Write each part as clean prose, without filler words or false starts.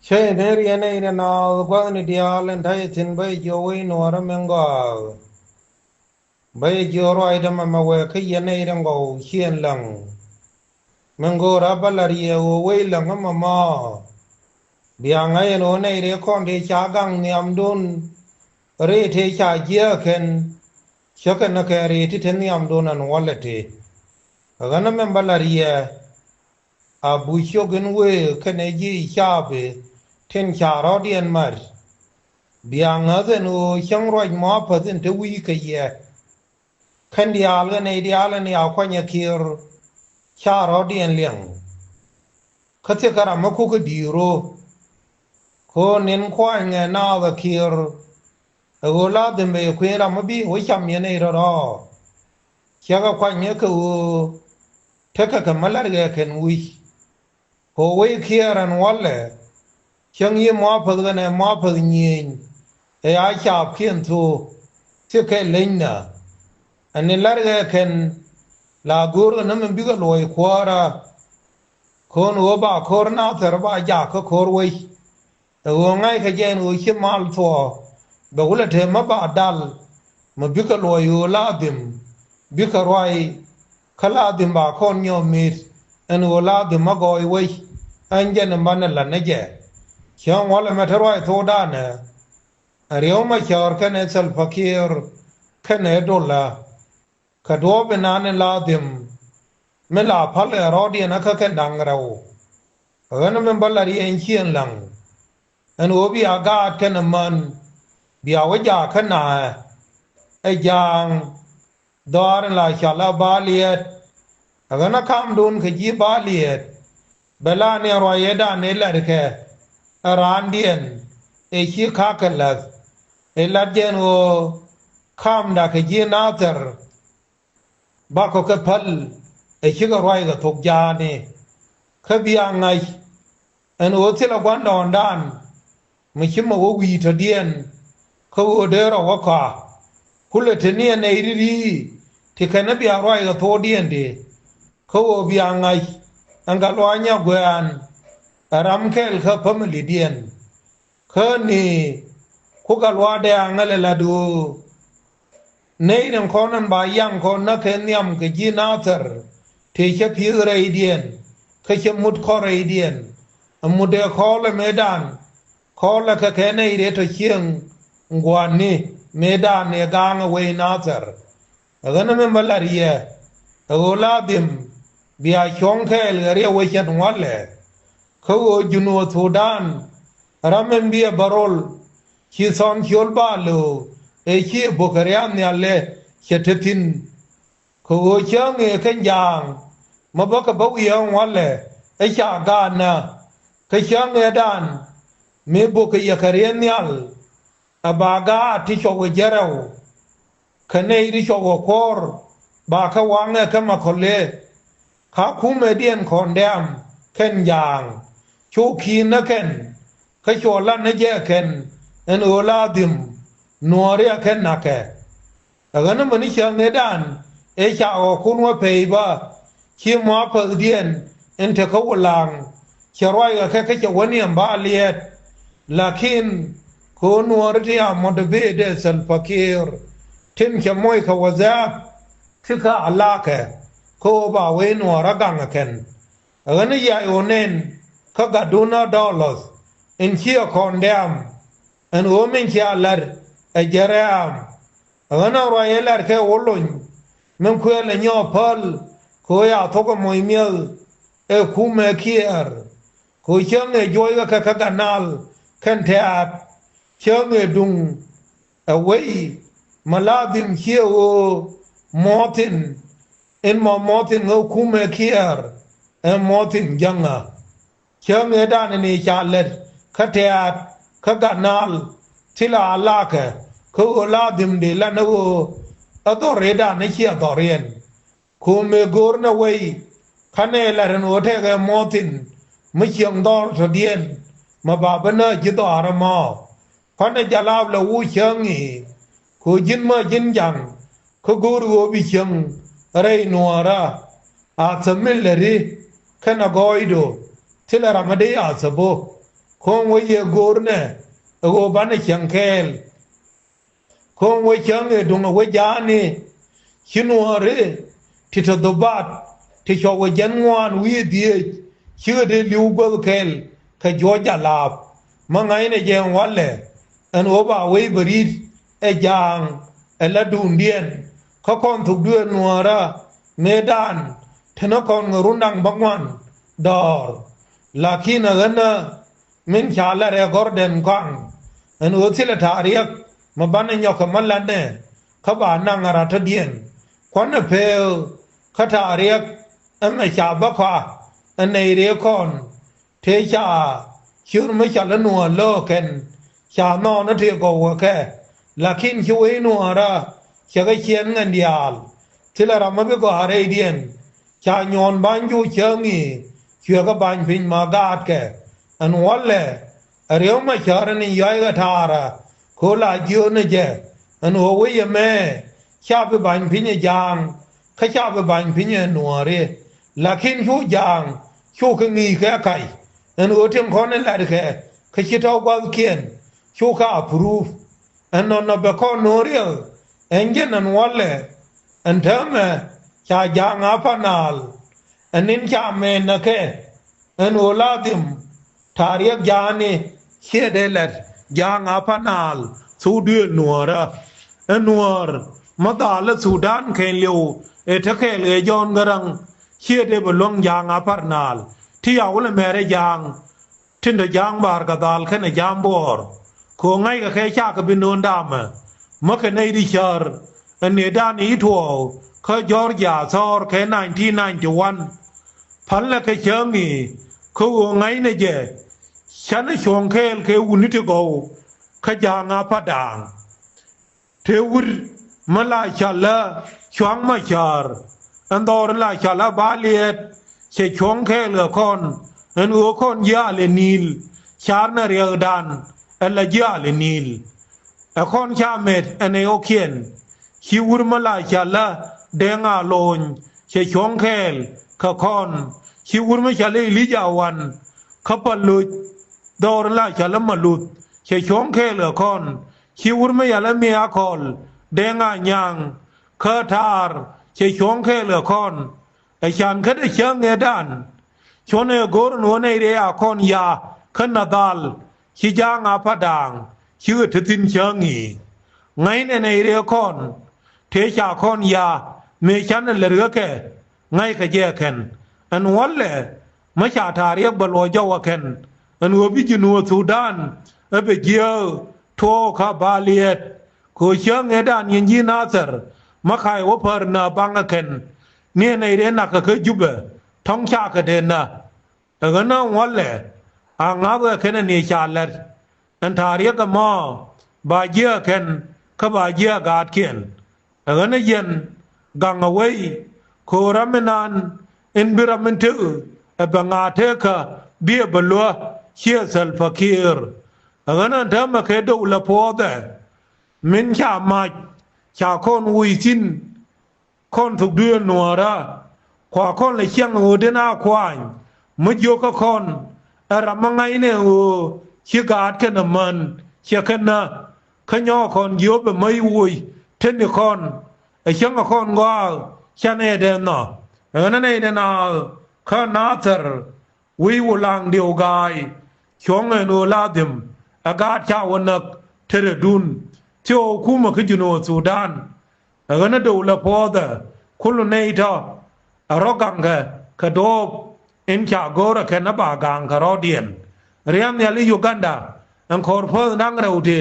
Che neri ene ina na kwa ni dialen thai tin bai jo wi no ra mengo bai jo ro ai da ma we ke ene ina go hien lang mengo ra balari e o wi lang ma bia ngai no nei re kon de cha gang ni am dun re the cha je ken chaka na ke re ti ten ni am dun an walete ga na men balari e a bu sho gen we ke ne ji cha be ten cha ro dien mar biang azen o chang roi mo pa zin te wi ke ye kan dial ga nei dial ni a kwa nya kir cha ro dien liang khate kara ma ku ke diro ko nen kwa nga na ga kir o la de me ku ra ma bi o cham ye nei ro ro cha ga kwa nya ke o te ka ma lar ga ken wi ko wi kiran walle chang ye mo pa ga ne mo pa nyin e a cha pien tu te ke lenna anh larga ken la gur na men biga loy kwara kon wo ba kor na ter ba ja ko kor wei wo ngai ka jen wo chi mal to ba wala te ma ba dal ma biga loy wo la dim biga roi kala dim ba kon nyo mit en wo la dim ma go wei an jen man la ne je chong wala ma ter roi to da ne riyo ma chor ken sal fakir ken dola ka do be nane la dim me la phal ro di na ka ken dang rau ren men balari en chien lang en obi aga ken man bi awa ja kana e jang dar la shala baliet aga na kam dun ke ji baliet bela ne ro ye da ne la ke ran dien e chi ka ka la e la den o kam da ke ji na ter ba ko ke phal e chi ga roi ga tok ja ne ka bia ngai en o ti la gwan don dan mi chi mo wo wi ta dien ko o de ro wa ka kule te ne ne ri ti ka na bia roi ga to dien de ko o bia ngai an ga lo nya gwan ram kel ka family dien ka ni ku ga lo de ngale la du nei nan konan ba yang kon na ken yam ke ji na ter te che pi re dien ke che mut ko re dien mu de ko le medan ko le ka ke nei re to chieng ngwan ni medan ne ga nga we na ter ga na me malaria o la dim bia chong ke le re we chen wale ko o juno sudan ramen bia barol chi son chol ba lo e chi bokariam ne alle chetetin ko o chang e ken yang ma ba ka ba wi ang wale e cha ga na ke chang e dan me bo ke ya karen yal abaga ti cho we jerau kane ri cho go kor ba ka wang e ka ma kole ka ku me dien kon dem ken yang chu ki na ken ka cho la na je ken en o la dim nuore ken na ke agana mani cha me dan e cha o kun wa pe ba chi mo pa dien en te ko lang cha roi ga ke cha wani ba liet lakin ko nuore ti a mo de be de sal fakir tin cha moy ka wazap ti ka alake ko ba we nuora gang ken agana ya onen ka ga dona dollars en chi condemn en o men cha lar a jaram ana royelar ke wolon men ku le nyo pal ko ya to ko moy miel e ku me kier ko chenge joy ga ka kanal kan teat chenge dung away maladim hieo motin en mo motin no ku me kier en motin janga chenge dan ni chalet ka teat ka kanal tila alaka ko la dim de la no adoreda ne chi adorien ko me gor na wei khane la ren ote ga motin mi chiang dor to dien ma ba bana ji do arama khane jalab la wu changi ko jin ma jin jang ko gor go bi chang re nuara a tsamil ri kana goido tila ramade a sabo Kong we ye gorne go bane chankel Kong we change dunga we jani Chinuare tito dobat tisho we janwan we die chưa de liu bơ kel ka Georgia lap mangai ne jeng walle an oba we berit e jang e la dundien ko kon thuk duen nuara medan thena kon ngurundang bangwan dor lakina gana min chala re gorden kang an uthila tariak mabane nyok malane ka ba nangara tadien kwana pe ka tariak am cha ba kha anh này đấy con thế chả chưa mấy chả là nùa lơ kèn chả nó thiệt cầu cái là khi chú nùa ra chả cái chiến ngân dial thế là làm mấy cái hà đây điên chả nhon ban chú chơi nghỉ chưa cái ban phim mà gạt cái anh nói là riêng mà chả ra nên giải cái thà ra cô là chưa nữa chứ anh nói với mẹ chả bị ban phim như giang cái chả bị ban phim như nùa đi là khi chú giang chú cái nghỉ cái cái anh ở trên con này là cái chỉ thao qua kiên chú cái approve anh nó bị con nổi anh cái anh nói là anh thầm cha giang apa nal anh nên cha mẹ nó cái anh ở là điểm thariak giang kia đây là giang apa nal su đưa nùa ra anh nùa mà ta là Sudan cái liu thế cáiเลยย้อนกระรังเชื่อได้บลงยางอาพาร์นาลที่เอาเลยแม่ได้ยางทิ้งแต่ยางบาร์กระดาลแค่ในยางบอร์คงไงก็แค่ชากับบินโนนดามเมื่อแค่ในดิชาร์อันนี้ด้านนี้ถั่วเขายอร์ยาซอร์แค่1991พันละแค่เชิงนี่เขาไงเนี่ยเจฉันช่วงแค่แค่อุนิตโกขยางอาพาดางเทวุรมาลายชาละช่วงมาชาร์อันดอร์ลาชาลาบาเลียดเชชงแค่เหลือคนอันอัวคนยาเลนิลชาร์นาเรียดันอันละยาเลนิลอันคนชาเมดอันเอโอเคียนชิวรมาลาชาลาเดงอาโลนเชชงแค่ขะคนชิวรมาชาเลลิจาวันขปลุดดอร์ลาชาลามาลุดเชชงแค่เหลือคนชิวรมายาลาเมียคอลเดงอายังขะทาร์เชชงแค่เหลือคนไอฉันแค่ได้เชิงเงดันชนเอโกรนวนในเรียคนยาขนาดาลชิจางอาพดางชื่อถินเชิงงีไงในเรียคนเทชาคนยาเมชันเหลือแค่ไงขยะแค่อันวันเลยไม่ชาทาเรียบบลอยเจ้าแค่อันวัวพิจนัวสุดานเอาไปเกี่ยวโทคาบาเลียดคู่เชิงเงดันยินยีนาเซอร์มาขายว่าเพอร์นาบังเคนเนี่ยในเรื่องนักก็คือจุบท้องชาก็เดินนะแต่ก็น่าวันเลยอ่างอาเบอร์เคนนี่ชาลล์อันทารีก็มาบาเยอะเคนขบาเยอะกาดเขียนแต่ก็น่าเย็นกังเอาไว้โครามินันอินบิรามินต์บังอาเทคเบียบลัวเชียร์เซลฟักีร์แต่ก็น่าทำมาแค่ดูแลพอแต่มินชามาชาคนวุยจินคนถูกเดือนหนัวระขวาคนเลยเชียงหูเดินอาควายมุดโยกคนอะไรมังไงเนี่ยเชียกาดแค่น้ำมันเชียแค่น่ะขย่อคนโยบแบบไม่วุยเท่นเดียคนไอเชียงคนก็ฉันเอเดนน่ะนั่นเอเดนน่ะข้านาเธอวิวลังเดียวกายช่วงเงินลาดิมอากาศเช้าวันนักเทระดุนเที่ยวคู่มาขึ้นอยู่โนสุดานก็น่าดูแลพอแต่คุณลุนในท่าเรากังแค่ขดบอินชาโกระแค่นับกังขรอเดียนเรียมเนี่ยลิยูกันดาอันคอร์เพิ่งดังเราที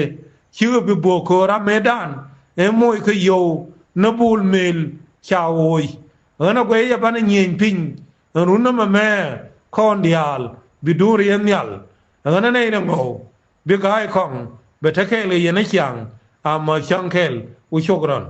ชื่อบิบุโคราเมดานเอ็มวยขยนบูลเมลชาวโอยนักเวย์ปันยิงพิงรุ่นนั้นแม่คอนเดียลบิดูเรียมเนี่ยนั่นเองเราบิกายของเบทเคเลยยันเชียงอามาช่างเคลอุชกรัน